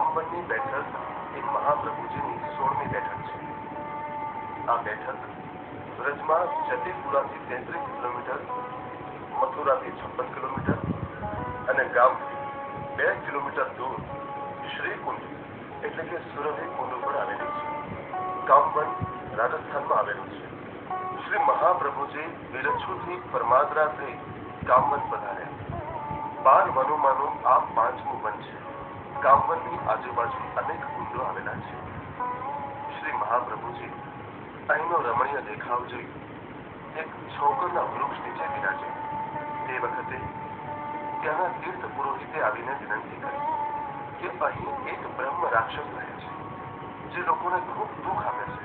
કામવનની બેઠક એ મહાપ્રભુજીની 16મી બેઠક છે. આ બેઠક વ્રજમાં જતીપુરાથી 33 કિલોમીટર, મથુરાથી 56 કિલોમીટર અને ગામથી 2 કિલોમીટર દૂર શ્રીકુંડ એટલે કે સુરભી કુંડ ઉપર આવેલી છે. કામવન રાજસ્થાનમાં આવેલું છે. શ્રી મહાપ્રભુજી વિરછુથી પરમાદરા થઈ કામવન પધાર્યા. 12 વનોમાંનું આ 5મું વન છે. કામવનની આજુબાજુ અનેક કુંડો આવેલા છે. શ્રી મહાપ્રભુજી અહીંનો રમણીય દેખાવ જોઈ એક છોકરના વૃક્ષ નીચે બિરાજે. તે વખતે ત્યાંના તીર્થ પુરોહિતે આવીને વિનંતી કરી કે અહીં એક બ્રહ્મ રાક્ષસ રહે છે, જે લોકોને ખૂબ દુઃખ આપે છે,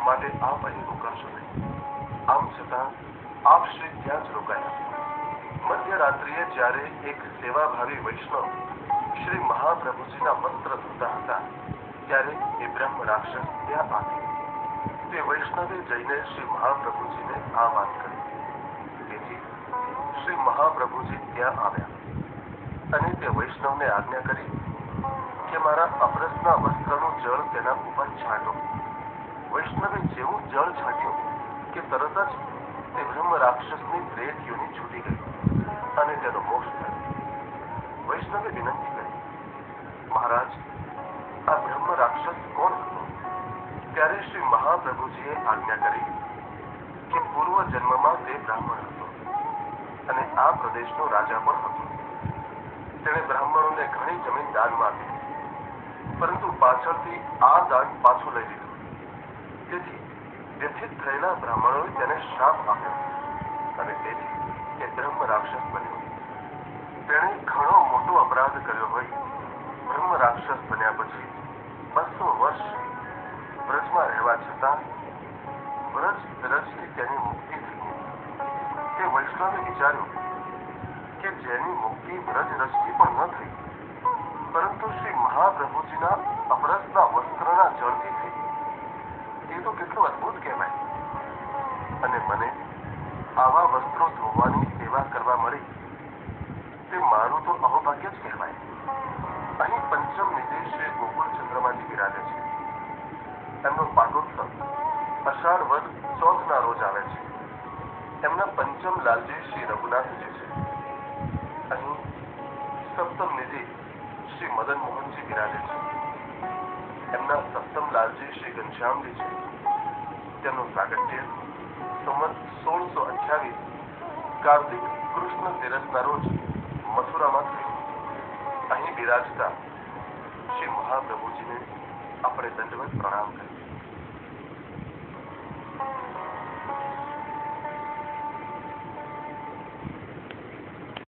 માટે આપ અહીં રોકાશો નહીં. આમ છતાં આપ શ્રી ત્યાં જ રોકાયા. મધ્યરાત્રિએ જ્યારે એક સેવાભાવી વૈષ્ણવ શ્રી મહાપ્રભુજીના વસ્ત્ર ધોતા હતા, ત્યારે એ બ્રહ્મ રાક્ષસ ત્યાં આવી. તે વૈષ્ણવે જઈને શ્રી મહાપ્રભુજીને આ વાત કરી. તેથી શ્રી મહાપ્રભુજી ત્યાં આવ્યા અને તે વૈષ્ણવને આજ્ઞા કરી કે મારા અપરસના વસ્ત્રનું જળ તેના ઉપર છાંટો. વૈષ્ણવે જેવું જળ છાંટ્યું કે તરત જ તે બ્રહ્મ રાક્ષસની પ્રેત યોનિ છૂટી ગઈ અને તેનો મોક્ષ થયો. વૈષ્ણવે વિનંતી કરી, મહારાજ, આ બ્રહ્મ રાક્ષસ કોણ હતો? ત્યારે શ્રી મહાપ્રભુજીએ આજ્ઞા કરી કે પૂર્વ જન્મમાં તે બ્રાહ્મણ હતો અને આ પ્રદેશનો રાજા પણ હતો. તેણે બ્રાહ્મણોને ઘણી જમીન દાનમાં આપી, પરંતુ પાછળથી આ દાન પાછું લઈ લીધું. તેથી વ્યથિત થયેલા બ્રાહ્મણોએ તેને શ્રાપ આપ્યો અને તેથી તે બ્રહ્મ રાક્ષસ બન્યો. તેણે ઘણો મોટો અપરાધ કર્યો હોય બ્રહ્મ રાક્ષસ બન્યા પછી 200 વર્ષ વ્રજમાં રહેવા છતાં વ્રજ રજથી તેની મુક્તિ થઈ. તે વૈષ્ણવે વિચાર્યું કે જેની મુક્તિ વ્રજ રજથી પણ ન થઈ, પરંતુ શ્રી મહાપ્રભુજીના અપરસના વસ્ત્રના જળથી થઈ, તે તો કેટલું અદ્ભુત કહેવાય. અને મને આવા વસ્ત્રો ધોવાની સેવા કરવા મળી, તે મારું તો અહોભાગ્ય જ કહેવાય. અહીં પંચમ નિધિ શ્રી ગોકુળ ચંદ્રમાજી બિરાજે છે. એમનો પાટોત્સવ અષાઢ વદ ચોથના રોજ આવે છે. એમના પંચમ લાલજી શ્રી રઘુનાથજી છે. અહીં સપ્તમ નિધિ શ્રી મદન મોહનજી બિરાજે છે. એમના સપ્તમ લાલજી શ્રી ઘનશ્યામજી છે. તેમનું પ્રાગટ્ય સંવત 1628 કાર્તિક કૃષ્ણ તેરસના રોજ મથુરામાં થયું. અહીં બિરાજતા શ્રી મહાપ્રભુજીને આપણે દંડવત પ્રણામ કરીએ.